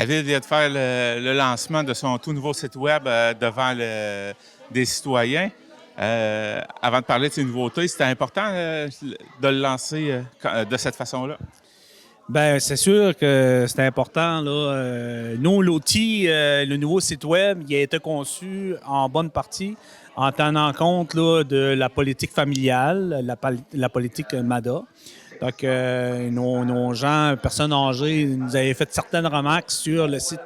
La Ville vient de faire le lancement de son tout nouveau site Web devant des citoyens. Avant de parler de ces nouveautés, c'était important de le lancer de cette façon-là? Bien, c'est sûr que c'est important. Nous, l'outil, le nouveau site Web, il a été conçu en bonne partie en tenant compte là, de la politique familiale, la politique MADA. Donc, nos gens, personnes âgées, nous avaient fait certaines remarques sur le site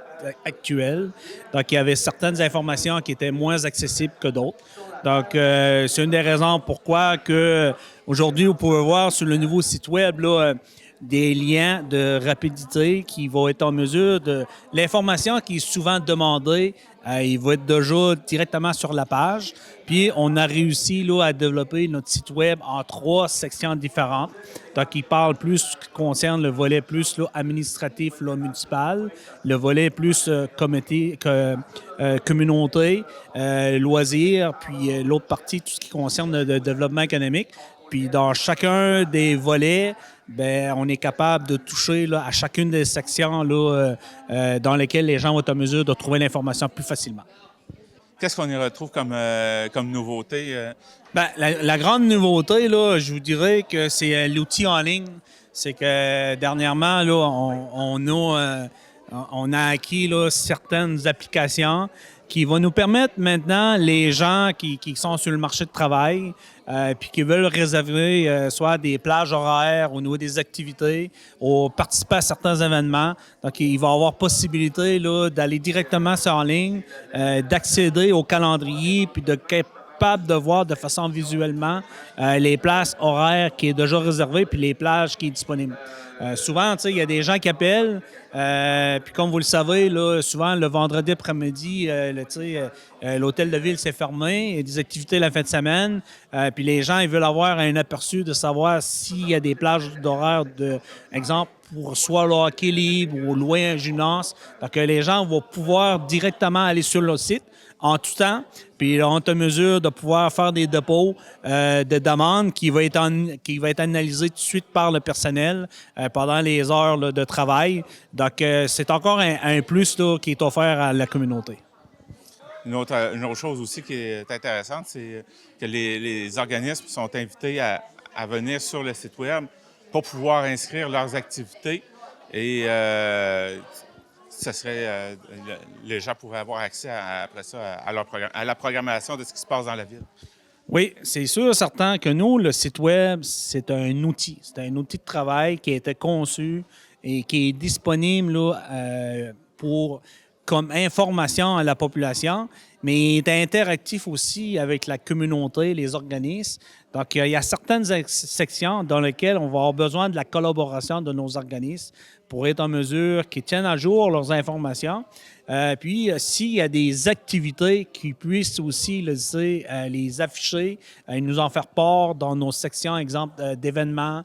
actuel. Donc, il y avait certaines informations qui étaient moins accessibles que d'autres. Donc, c'est une des raisons pourquoi que aujourd'hui, vous pouvez voir sur le nouveau site Web là, des liens de rapidité qui vont être en mesure de... L'information qui est souvent demandée, il va être déjà directement sur la page. Puis, on a réussi là, à développer notre site Web en 3 sections différentes. Donc, il parle plus ce qui concerne le volet plus là, administratif là, municipal, le volet plus communauté, loisirs, puis l'autre partie, tout ce qui concerne le développement économique. Puis dans chacun des volets, ben on est capable de toucher là, à chacune des sections là, dans lesquelles les gens vont être en mesure de trouver l'information plus facilement. Qu'est-ce qu'on y retrouve comme nouveauté? Ben, la grande nouveauté, là, je vous dirais que c'est l'outil en ligne. C'est que dernièrement, là, on a acquis là, certaines applications qui vont nous permettre maintenant, les gens qui sont sur le marché de travail, puis qui veulent réserver soit des plages horaires au niveau des activités, ou participer à certains événements. Donc, il va y avoir possibilité là, d'aller directement sur en ligne, d'accéder au calendrier, puis de capable de voir de façon visuellement les places horaires qui est déjà réservées puis les plages qui est disponibles. Souvent, tu sais, il y a des gens qui appellent, puis comme vous le savez, là, souvent le vendredi après-midi, l'hôtel de ville s'est fermé, il y a des activités la fin de semaine, puis les gens ils veulent avoir un aperçu de savoir s'il y a des plages d'horaire, de exemple, pour soit le hockey libre ou loin un gymnase. Donc, les gens vont pouvoir directement aller sur le site en tout temps, puis on est en mesure de pouvoir faire des dépôts de demandes qui va être analysé tout de suite par le personnel pendant les heures là, de travail. Donc, c'est encore un plus là, qui est offert à la communauté. Une autre chose aussi qui est intéressante, c'est que les organismes sont invités à venir sur le site Web pour pouvoir inscrire leurs activités et les gens pourraient avoir accès après ça à la programmation de ce qui se passe dans la ville. Oui, c'est sûr, certain que nous, le site Web, c'est un outil. C'est un outil de travail qui a été conçu et qui est disponible là, comme information à la population, mais il est interactif aussi avec la communauté, les organismes. Donc, il y a certaines sections dans lesquelles on va avoir besoin de la collaboration de nos organismes pour être en mesure qu'ils tiennent à jour leurs informations. Puis, s'il y a des activités qui puissent aussi les afficher, nous en faire part dans nos sections, exemple, d'événements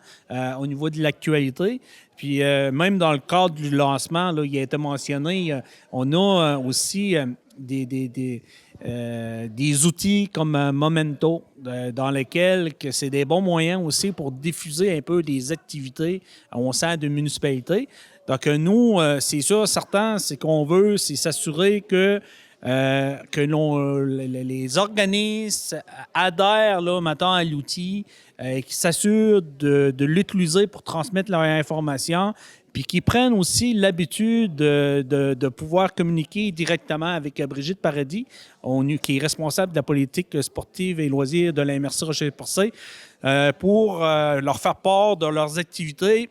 au niveau de l'actualité. Puis, même dans le cadre du lancement, là, il a été mentionné, on a aussi des outils comme Momento, dans lesquels que c'est des bons moyens aussi pour diffuser un peu des activités au sein de municipalités. Donc, nous, c'est sûr, certain, c'est qu'on veut, c'est s'assurer que les organismes adhèrent là, maintenant à l'outil, qui s'assurent de l'utiliser pour transmettre leur information, puis qui prennent aussi l'habitude de pouvoir communiquer directement avec Brigitte Paradis, qui est responsable de la politique sportive et loisirs de la MRC Rocher-Percé, pour leur faire part de leurs activités,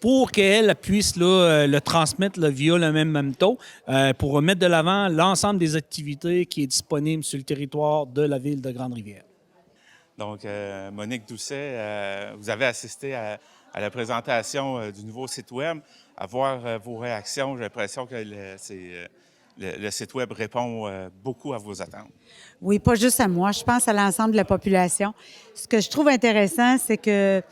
pour qu'elle puisse là, le transmettre là, via le même taux, pour mettre de l'avant l'ensemble des activités qui est disponible sur le territoire de la ville de Grande-Rivière. Donc, Monique Doucet, vous avez assisté à la présentation du nouveau site Web. À voir vos réactions, j'ai l'impression que le site Web répond beaucoup à vos attentes. Oui, pas juste à moi. Je pense à l'ensemble de la population. Ce que je trouve intéressant, c'est que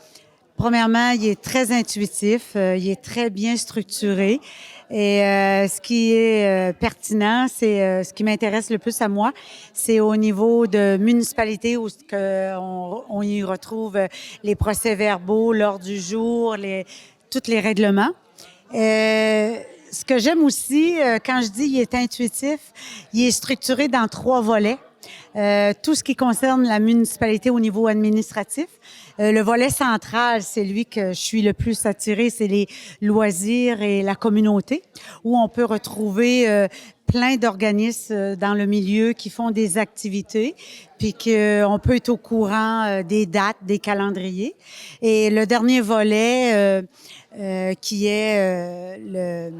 premièrement, il est très intuitif, il est très bien structuré. Et ce qui est pertinent, c'est ce qui m'intéresse le plus à moi, c'est au niveau de municipalité où on y retrouve les procès-verbaux, l'ordre du jour, tous les règlements. ce que j'aime aussi, quand je dis il est intuitif, il est structuré dans 3 volets. Tout ce qui concerne la municipalité au niveau administratif. Le volet central, c'est lui que je suis le plus attirée, c'est les loisirs et la communauté, où on peut retrouver plein d'organismes dans le milieu qui font des activités, puis qu'on peut être au courant des dates, des calendriers. Et le dernier volet, qui est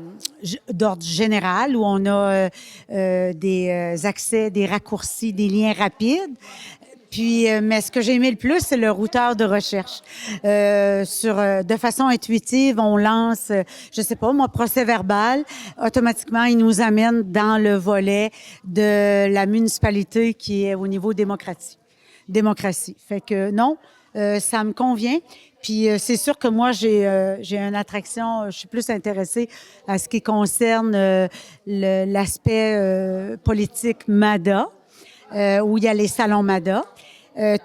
d'ordre général, où on a des accès, des raccourcis, des liens rapides. Puis, mais ce que j'ai aimé le plus, c'est le routeur de recherche. De façon intuitive, on lance, je sais pas, mon procès-verbal. Automatiquement, il nous amène dans le volet de la municipalité qui est au niveau démocratie. Fait que non, ça me convient. Puis c'est sûr que moi, j'ai une attraction, je suis plus intéressée à ce qui concerne l'aspect politique MADA, où il y a les salons MADA.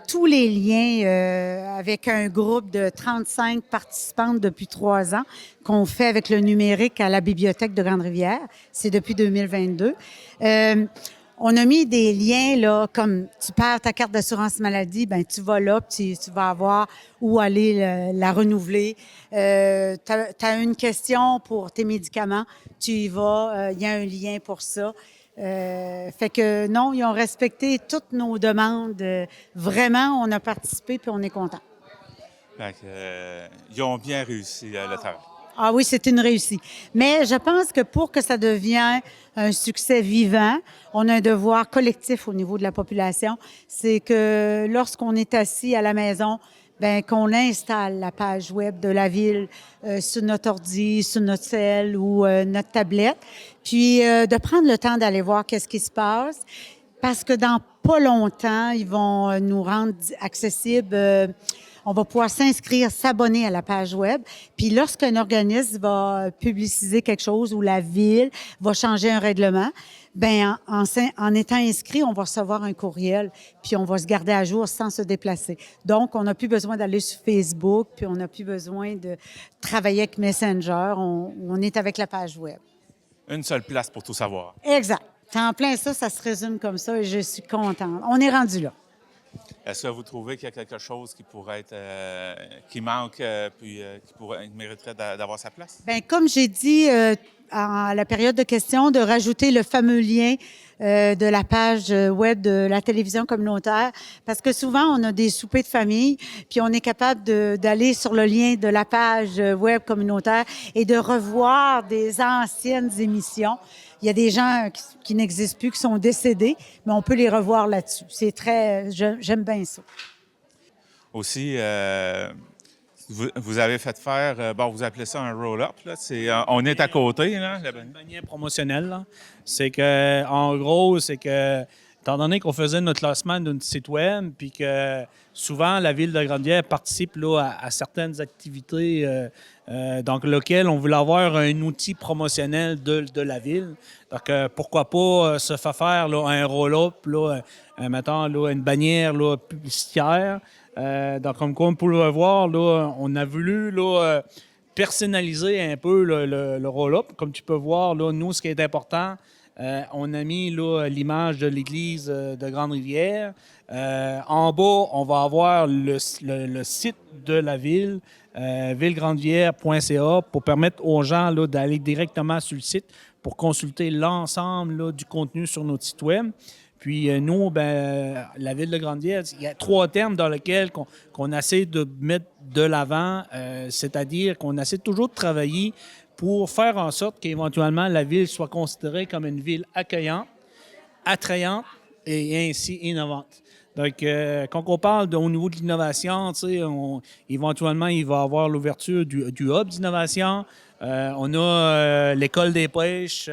Tous les liens avec un groupe de 35 participantes depuis 3 ans qu'on fait avec le numérique à la Bibliothèque de Grande-Rivière. C'est depuis 2022. On a mis des liens, là, comme tu perds ta carte d'assurance maladie, ben tu vas là, puis tu vas avoir où aller la renouveler. T'as une question pour tes médicaments, tu y vas, il y a un lien pour ça. Fait que non, ils ont respecté toutes nos demandes. Vraiment, on a participé, puis on est content. Fait que, ils ont bien réussi le travail. Ah oui, c'est une réussite. Mais je pense que pour que ça devienne un succès vivant, on a un devoir collectif au niveau de la population. C'est que lorsqu'on est assis à la maison, ben qu'on installe la page web de la ville sur notre ordi, sur notre cell ou notre tablette, puis de prendre le temps d'aller voir qu'est-ce qui se passe, parce que dans pas longtemps, ils vont nous rendre accessible. On va pouvoir s'inscrire, s'abonner à la page web. Puis lorsqu'un organisme va publiciser quelque chose ou la ville va changer un règlement, ben en étant inscrit, on va recevoir un courriel, puis on va se garder à jour sans se déplacer. Donc, on n'a plus besoin d'aller sur Facebook, puis on n'a plus besoin de travailler avec Messenger. On est avec la page web. Une seule place pour tout savoir. Exact. C'est en plein ça se résume comme ça et je suis contente. On est rendu là. Est-ce que vous trouvez qu'il y a quelque chose qui pourrait être, qui manque, puis qui mériterait d'avoir sa place? Bien, comme j'ai dit à la période de questions, de rajouter le fameux lien de la page web de la télévision communautaire, parce que souvent, on a des soupers de famille, puis on est capable d'aller sur le lien de la page web communautaire et de revoir des anciennes émissions. Il y a des gens qui n'existent plus, qui sont décédés, mais on peut les revoir là-dessus. C'est j'aime bien ça. Aussi, vous avez fait faire, vous appelez ça un roll-up, là. On est à côté, là. Une bannière promotionnelle, là. C'est que, en gros, étant donné qu'on faisait notre classement d'un site web, puis que souvent la ville de Grande-Rivière participe là, à certaines activités donc lesquelles on voulait avoir un outil promotionnel de la ville. Donc, pourquoi pas se faire faire là, un roll-up, là, mettons, là, une bannière là, publicitaire. Donc, comme on peut le voir, là, on a voulu là, personnaliser un peu le roll-up. Comme tu peux voir, là, nous, ce qui est important, on a mis là, l'image de l'église de Grande-Rivière. En bas, on va avoir le site de la ville, villegrandevière.ca, pour permettre aux gens là, d'aller directement sur le site pour consulter l'ensemble là, du contenu sur notre site web. Puis nous, ben, la ville de Grande-Rivière, il y a 3 termes dans lesquels qu'on essaie de mettre de l'avant, c'est-à-dire qu'on essaie toujours de travailler pour faire en sorte qu'éventuellement la ville soit considérée comme une ville accueillante, attrayante et ainsi innovante. Donc, quand on parle au niveau de l'innovation, éventuellement, il va y avoir l'ouverture du hub d'innovation. On a l'école des pêches.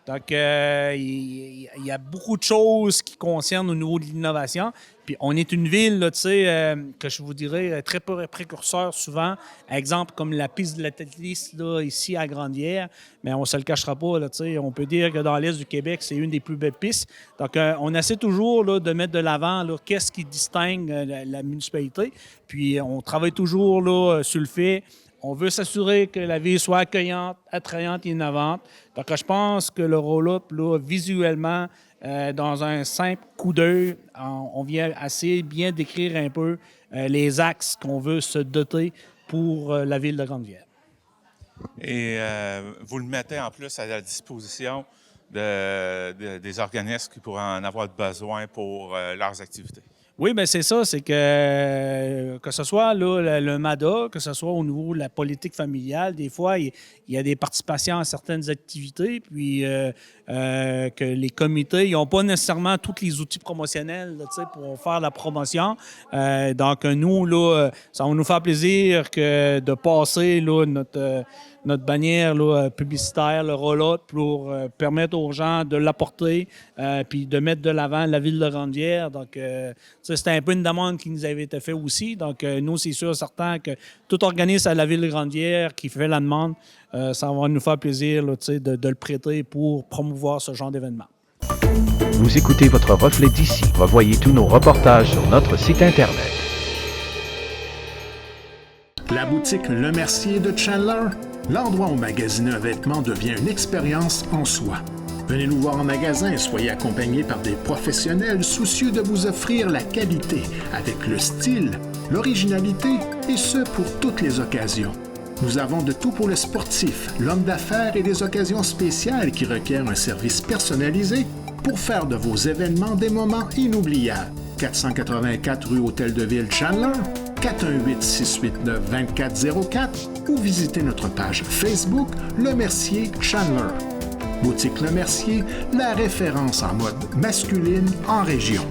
Donc, il y a beaucoup de choses qui concernent au niveau de l'innovation. Puis, on est une ville, là, que je vous dirais, très précurseur souvent. Exemple, comme la piste de l'athlétisme là, ici à Grande-Rivière. Mais on ne se le cachera pas. Là, on peut dire que dans l'Est du Québec, c'est une des plus belles pistes. Donc, on essaie toujours là, de mettre de l'avant là, qu'est-ce qui distingue la municipalité. Puis, on travaille toujours là, sur le fait On veut s'assurer que la ville soit accueillante, attrayante et innovante. Donc, je pense que le roll-up, là, visuellement, dans un simple coup d'œil, on vient assez bien décrire un peu les axes qu'on veut se doter pour la ville de Grande-Rivière. Et vous le mettez en plus à la disposition des organismes qui pourraient en avoir besoin pour leurs activités. Oui, bien c'est ça, c'est que ce soit là, le MADA, que ce soit au niveau de la politique familiale, des fois, il y a des participations à certaines activités, puis que les comités, ils n'ont pas nécessairement tous les outils promotionnels là, pour faire la promotion. Donc, nous, là, ça va nous faire plaisir que de passer là, notre bannière là, publicitaire, le roll-up, pour permettre aux gens de l'apporter puis de mettre de l'avant la ville de Grande-Rivière. Donc, c'était un peu une demande qui nous avait été faite aussi. Donc, nous, c'est sûr, certain que tout organisme à la ville de Grande-Rivière qui fait la demande, ça va nous faire plaisir là, de le prêter pour promouvoir ce genre d'événement. Vous écoutez votre reflet d'ici. Revoyez tous nos reportages sur notre site Internet. La boutique Le Mercier de Chandler, l'endroit où magasiner un vêtement devient une expérience en soi. Venez nous voir en magasin et soyez accompagnés par des professionnels soucieux de vous offrir la qualité avec le style, l'originalité et ce pour toutes les occasions. Nous avons de tout pour le sportif, l'homme d'affaires et des occasions spéciales qui requièrent un service personnalisé pour faire de vos événements des moments inoubliables. 484 rue Hôtel de Ville Chandler, 418-689-2404 ou visitez notre page Facebook Le Mercier Chandler. Boutique Le Mercier, la référence en mode masculine en région.